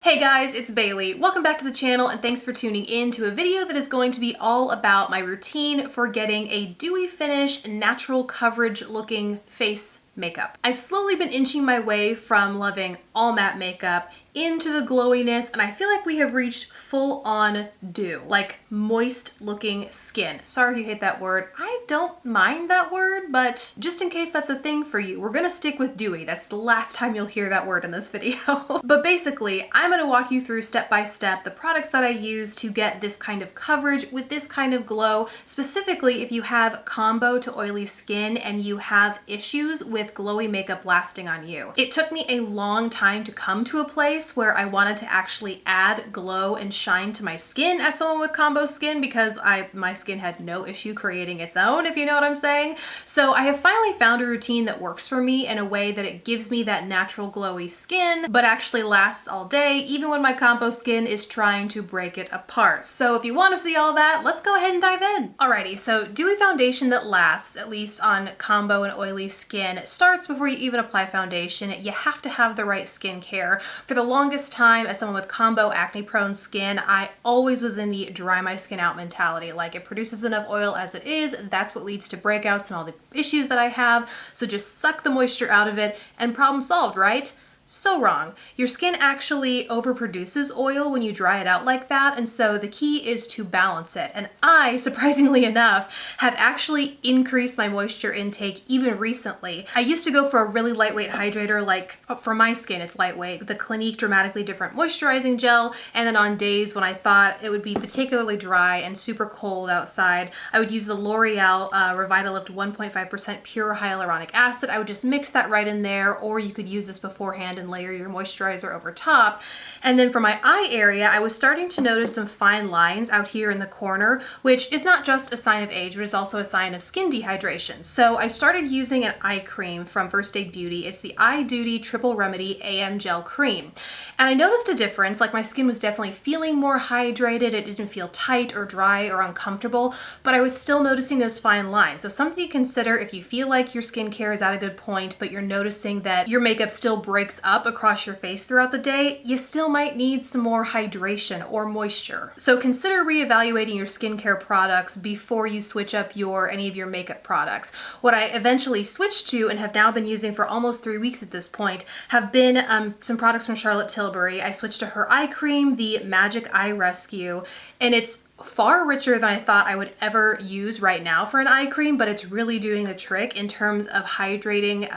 Hey guys, it's Bailey. Welcome back to the channel and thanks for tuning in to a video that is going to be all about my routine for getting a dewy finish, natural coverage looking face makeup. I've slowly been inching my way from loving all matte makeup into the glowiness, and I feel like we have reached full on dew, like moist looking skin. Sorry if you hate that word. I don't mind that word, but just in case that's a thing for you, we're gonna stick with dewy. That's the last time you'll hear that word in this video. But basically, I'm gonna walk you through step by step the products that I use to get this kind of coverage with this kind of glow, specifically if you have combo to oily skin and you have issues with glowy makeup lasting on you. It took me a long time to come to a place where I wanted to actually add glow and shine to my skin as someone with combo skin, because my skin had no issue creating its own, if you know what I'm saying. So I have finally found a routine that works for me in a way that it gives me that natural glowy skin, but actually lasts all day, even when my combo skin is trying to break it apart. So if you want to see all that, let's go ahead and dive in. Alrighty, so dewy foundation that lasts, at least on combo and oily skin, starts before you even apply foundation. You have to have the right skincare. For the longest time, as someone with combo acne prone skin, I always was in the dry my skin out mentality. Like, it produces enough oil as it is, that's what leads to breakouts and all the issues that I have, so just suck the moisture out of it and problem solved, right? So wrong. Your skin actually overproduces oil when you dry it out like that, and so the key is to balance it. And I, surprisingly enough, have actually increased my moisture intake even recently. I used to go for a really lightweight hydrator, like for my skin it's lightweight, the Clinique Dramatically Different Moisturizing Gel, and then on days when I thought it would be particularly dry and super cold outside, I would use the L'Oreal Revitalift 1.5% pure hyaluronic acid. I would just mix that right in there, or you could use this beforehand and layer your moisturizer over top. And then for my eye area, I was starting to notice some fine lines out here in the corner, which is not just a sign of age, but it's also a sign of skin dehydration. So I started using an eye cream from First Aid Beauty. It's the Eye Duty Triple Remedy AM Gel Cream. And I noticed a difference, like my skin was definitely feeling more hydrated, it didn't feel tight or dry or uncomfortable, but I was still noticing those fine lines. So something to consider if you feel like your skincare is at a good point, but you're noticing that your makeup still breaks up across your face throughout the day, you still might need some more hydration or moisture. So consider reevaluating your skincare products before you switch up any of your makeup products. What I eventually switched to and have now been using for almost 3 weeks at this point have been some products from Charlotte Tilbury. I switched to her eye cream, the Magic Eye Rescue, and it's far richer than I thought I would ever use right now for an eye cream, but it's really doing the trick in terms of hydrating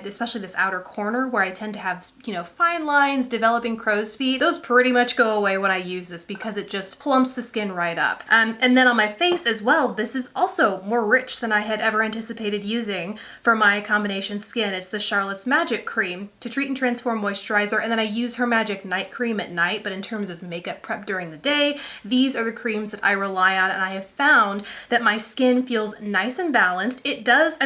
especially this outer corner where I tend to have, fine lines, developing crow's feet. Those pretty much go away when I use this because it just plumps the skin right up. And then on my face as well, this is also more rich than I had ever anticipated using for my combination skin. It's the Charlotte's Magic Cream to treat and transform moisturizer, and then I use her Magic Night Cream at night, but in terms of makeup prep during the day, these are the creams that I rely on, and I have found that my skin feels nice and balanced. It does,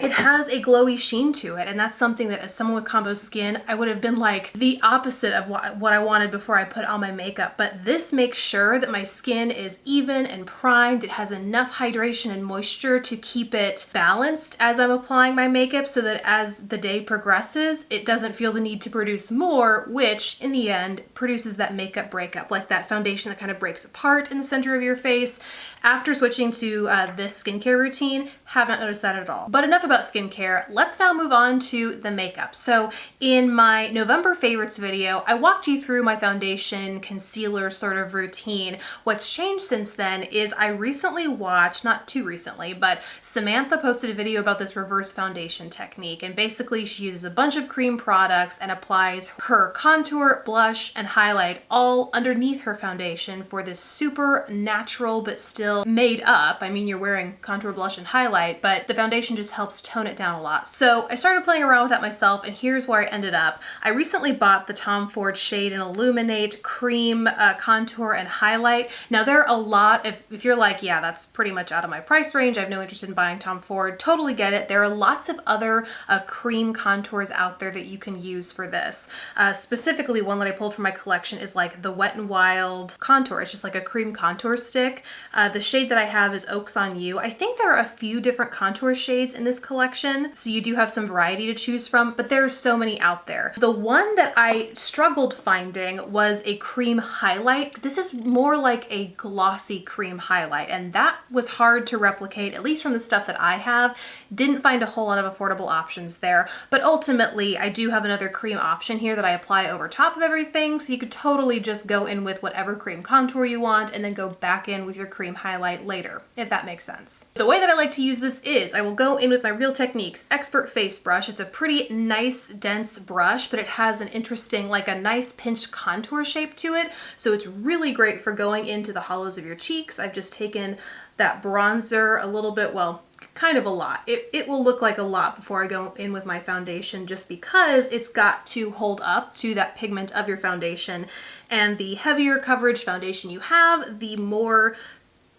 it has a glowy sheen to it, and that's something that as someone with combo skin, I would have been like the opposite of what I wanted before I put on my makeup. But this makes sure that my skin is even and primed. It has enough hydration and moisture to keep it balanced as I'm applying my makeup, so that as the day progresses, it doesn't feel the need to produce more, which in the end produces that makeup breakup, like that foundation that kind of breaks apart in the center of your face. After switching to this skincare routine, haven't noticed that at all. But enough about skincare, let's now move on to the makeup. So in my November favorites video, I walked you through my foundation concealer sort of routine. What's changed since then is I recently watched, not too recently, but Samantha posted a video about this reverse foundation technique, and basically she uses a bunch of cream products and applies her contour, blush, and highlight all underneath her foundation for this super natural but still made up. You're wearing contour, blush, and highlight, but the foundation just helps tone it down a lot. So I started playing around with that myself, and here's where I ended up. I recently bought the Tom Ford Shade and Illuminate Cream Contour and Highlight. Now there are a lot, if you're like, yeah, that's pretty much out of my price range, I have no interest in buying Tom Ford, totally get it. There are lots of other cream contours out there that you can use for this. Specifically, one that I pulled from my collection is like the Wet n Wild Contour. It's just like a cream contour stick. The shade that I have is Oaks on You. I think there are a few different contour shades in this collection, so you do have some variety to choose from, but there's so many out there. The one that I struggled finding was a cream highlight. This is more like a glossy cream highlight, and that was hard to replicate, at least from the stuff that I have. Didn't find a whole lot of affordable options there, but ultimately I do have another cream option here that I apply over top of everything, so you could totally just go in with whatever cream contour you want and then go back in with your cream highlight later, if that makes sense. The way that I like to use this is I will go in with my Real Techniques Expert Face Brush. It's a pretty nice, dense brush, but it has an interesting, like a nice pinched contour shape to it, so it's really great for going into the hollows of your cheeks. I've just taken that bronzer a little bit, well, kind of a lot. It will look like a lot before I go in with my foundation, just because it's got to hold up to that pigment of your foundation, and the heavier coverage foundation you have, the more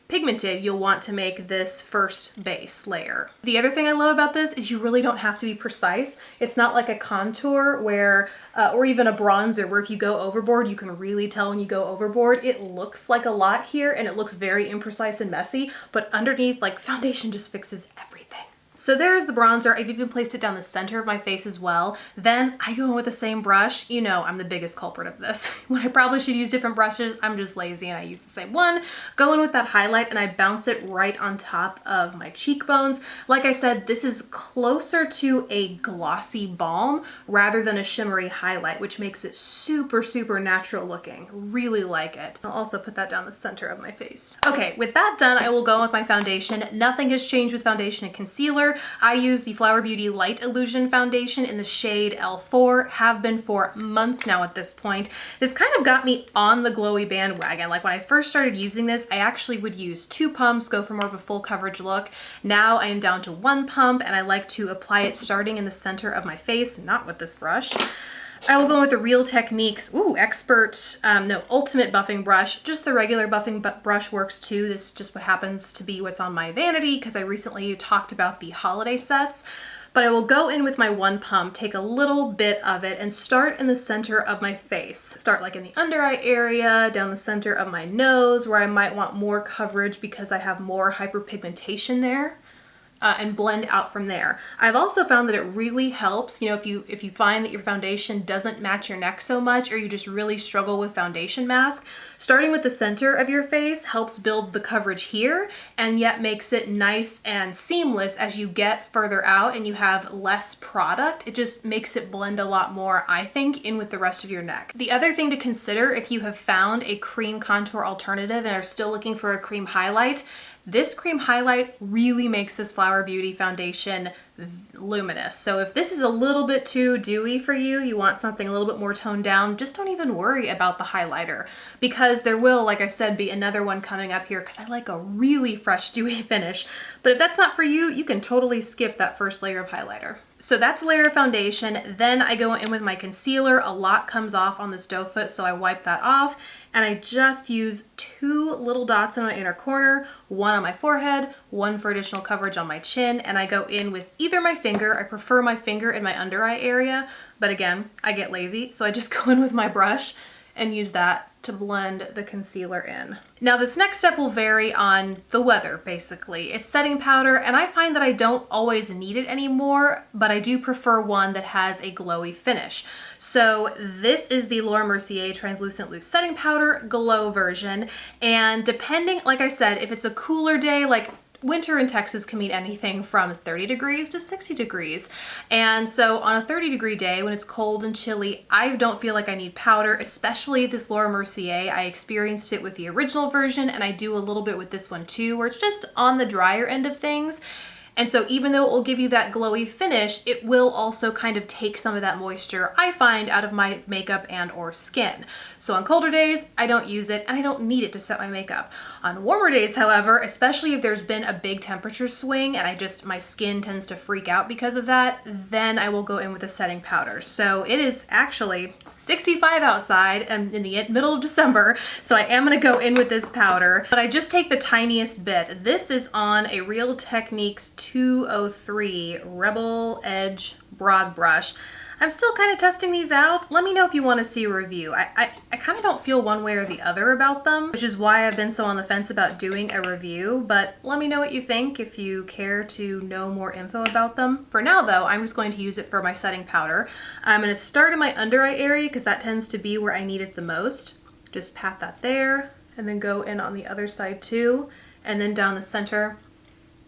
pigmented you'll want to make this first base layer. The other thing I love about this is you really don't have to be precise. It's not like a contour where, or even a bronzer where if you go overboard, you can really tell when you go overboard. It looks like a lot here and it looks very imprecise and messy, but underneath, like, foundation just fixes everything. So there's the bronzer. I've even placed it down the center of my face as well. Then I go in with the same brush. You know I'm the biggest culprit of this. When I probably should use different brushes, I'm just lazy and I use the same one. Go in with that highlight and I bounce it right on top of my cheekbones. Like I said, this is closer to a glossy balm rather than a shimmery highlight, which makes it super, super natural looking. Really like it. I'll also put that down the center of my face. Okay, with that done, I will go in with my foundation. Nothing has changed with foundation and concealer. I use the Flower Beauty Light Illusion foundation in the shade L4, have been for months now at this point. This kind of got me on the glowy bandwagon. Like when I first started using this, I actually would use 2 pumps, go for more of a full coverage look. Now I am down to 1 pump and I like to apply it starting in the center of my face, not with this brush. I will go with the Real Techniques, Ultimate Buffing Brush. Just the regular buffing brush works too. This is just what happens to be what's on my vanity because I recently talked about the holiday sets. But I will go in with my 1 pump, take a little bit of it, and start in the center of my face. Start like in the under eye area, down the center of my nose, where I might want more coverage because I have more hyperpigmentation there. And blend out from there. I've also found that it really helps, you know, if you find that your foundation doesn't match your neck so much, or you just really struggle with foundation mask, starting with the center of your face helps build the coverage here and yet makes it nice and seamless as you get further out and you have less product. It just makes it blend a lot more, I think, in with the rest of your neck. The other thing to consider if you have found a cream contour alternative and are still looking for a cream highlight, this cream highlight really makes this Flower Beauty foundation luminous. So if this is a little bit too dewy for you, you want something a little bit more toned down, just don't even worry about the highlighter because there will, like I said, be another one coming up here because I like a really fresh dewy finish. But if that's not for you, you can totally skip that first layer of highlighter. So that's a layer of foundation. Then I go in with my concealer. A lot comes off on this doe foot, so I wipe that off. And I just use 2 little dots in my inner corner, 1 on my forehead, 1 for additional coverage on my chin, and I go in with either my finger. I prefer my finger in my under eye area, but again, I get lazy, so I just go in with my brush and use that to blend the concealer in. Now this next step will vary on the weather, basically. It's setting powder, and I find that I don't always need it anymore, but I do prefer one that has a glowy finish. So this is the Laura Mercier Translucent Loose Setting Powder Glow version, and depending, like I said, if it's a cooler day, like winter in Texas can mean anything from 30 degrees to 60 degrees. And so on a 30-degree day when it's cold and chilly, I don't feel like I need powder, especially this Laura Mercier. I experienced it with the original version and I do a little bit with this one too, where it's just on the drier end of things. And so even though it will give you that glowy finish, it will also kind of take some of that moisture, I find, out of my makeup and or skin. So on colder days, I don't use it and I don't need it to set my makeup. On warmer days, however, especially if there's been a big temperature swing and my skin tends to freak out because of that, then I will go in with a setting powder. So it is actually 65 outside and in the middle of December, so I am gonna go in with this powder, but I just take the tiniest bit. This is on a Real Techniques 203 Rebel Edge Broad Brush. I'm still kind of testing these out. Let me know if you want to see a review. I kind of don't feel one way or the other about them, which is why I've been so on the fence about doing a review, but let me know what you think if you care to know more info about them. For now though, I'm just going to use it for my setting powder. I'm going to start in my under eye area because that tends to be where I need it the most. Just pat that there and then go in on the other side too, and then down the center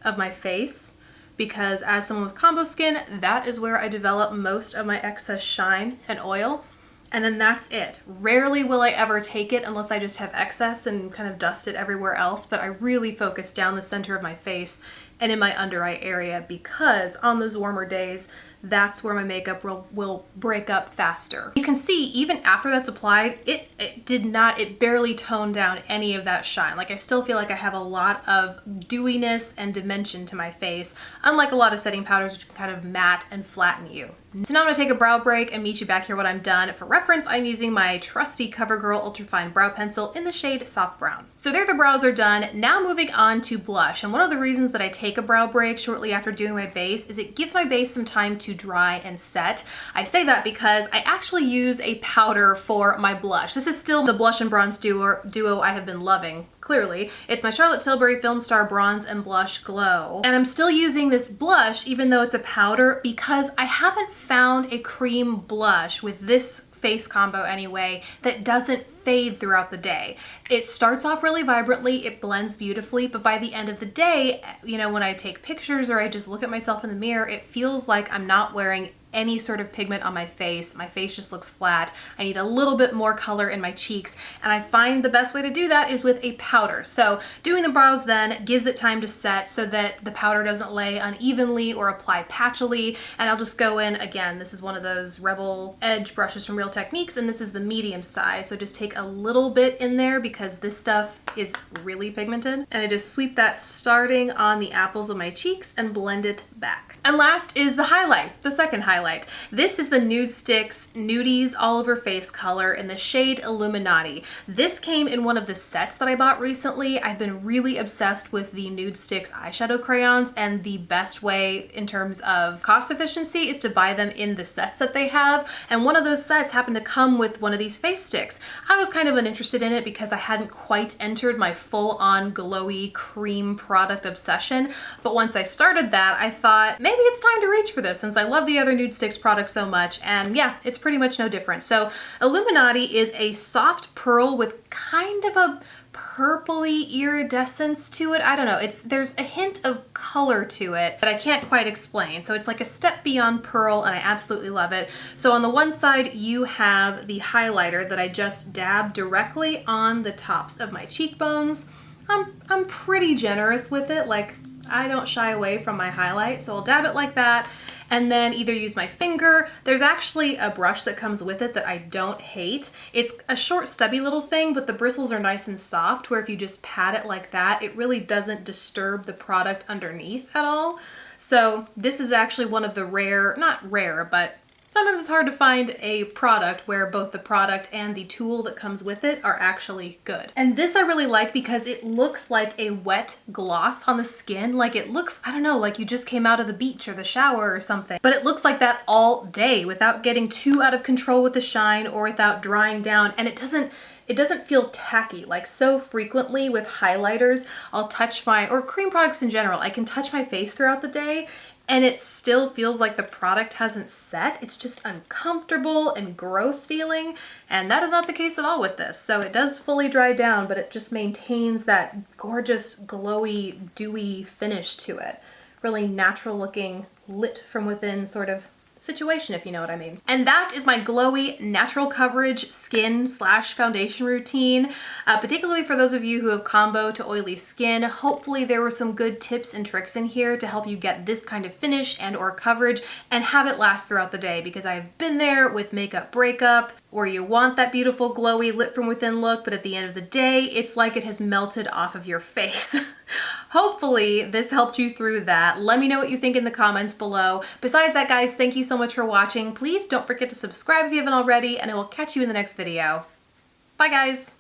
of my face. Because as someone with combo skin, that is where I develop most of my excess shine and oil. And then that's it. Rarely will I ever take it unless I just have excess and kind of dust it everywhere else, but I really focus down the center of my face and in my under eye area because on those warmer days, that's where my makeup will break up faster. You can see even after that's applied, it barely toned down any of that shine. Like I still feel like I have a lot of dewiness and dimension to my face, unlike a lot of setting powders which can kind of matte and flatten you. So now I'm gonna take a brow break and meet you back here when I'm done. For reference, I'm using my trusty CoverGirl Ultrafine Brow Pencil in the shade Soft Brown. So there the brows are done. Now moving on to blush. And one of the reasons that I take a brow break shortly after doing my base is it gives my base some time to dry and set. I say that because I actually use a powder for my blush. This is still the blush and bronze duo I have been loving. Clearly, it's my Charlotte Tilbury Film Star Bronze and Blush Glow. And I'm still using this blush even though it's a powder because I haven't found a cream blush with this face combo anyway that doesn't fade throughout the day. It starts off really vibrantly, it blends beautifully, but by the end of the day, you know, when I take pictures or I just look at myself in the mirror, it feels like I'm not wearing any sort of pigment on my face. My face just looks flat. I need a little bit more color in my cheeks, and I find the best way to do that is with a powder. So doing the brows then gives it time to set so that the powder doesn't lay unevenly or apply patchily, and I'll just go in again. This is one of those Rebel Edge brushes from Real Techniques, and this is the medium size, so just take a little bit in there because this stuff is really pigmented, and I just sweep that starting on the apples of my cheeks and blend it back. And last is the highlight, the second highlight. This is the Nude Sticks Nudies All Over Face color in the shade Illuminati. This came in one of the sets that I bought recently. I've been really obsessed with the Nude Sticks eyeshadow crayons, and the best way in terms of cost efficiency is to buy them in the sets that they have, and one of those sets happened to come with one of these face sticks. I was kind of uninterested in it because I hadn't quite entered my full-on glowy cream product obsession, but once I started that, I thought maybe it's time to reach for this since I love the other Nude Sticks products so much, and yeah, it's pretty much no different. So Illuminati is a soft pearl with kind of a purpley iridescence to it. I don't know, there's a hint of color to it that I can't quite explain. So it's like a step beyond pearl, and I absolutely love it. So on the one side you have the highlighter that I just dab directly on the tops of my cheekbones. I'm pretty generous with it, like I don't shy away from my highlight, so I'll dab it like that and then either use my finger. There's actually a brush that comes with it that I don't hate. It's a short stubby little thing, but the bristles are nice and soft where if you just pat it like that, it really doesn't disturb the product underneath at all. So this is actually one of the rare, not rare, but sometimes it's hard to find a product where both the product and the tool that comes with it are actually good. And this I really like because it looks like a wet gloss on the skin. Like it looks, I don't know, like you just came out of the beach or the shower or something. But it looks like that all day without getting too out of control with the shine or without drying down. And it doesn't feel tacky. Like so frequently with highlighters, I'll touch or cream products in general, I can touch my face throughout the day and it still feels like the product hasn't set. It's just uncomfortable and gross feeling, and that is not the case at all with this. So it does fully dry down, but it just maintains that gorgeous, glowy, dewy finish to it. Really natural looking, lit from within sort of situation, if you know what I mean. And that is my glowy natural coverage skin / foundation routine, particularly for those of you who have combo to oily skin. Hopefully there were some good tips and tricks in here to help you get this kind of finish and or coverage and have it last throughout the day, because I've been there with makeup breakup, or you want that beautiful glowy lit from within look, but at the end of the day, it's like it has melted off of your face. Hopefully this helped you through that. Let me know what you think in the comments below. Besides that, guys, thank you so much for watching. Please don't forget to subscribe if you haven't already, and I will catch you in the next video. Bye, guys.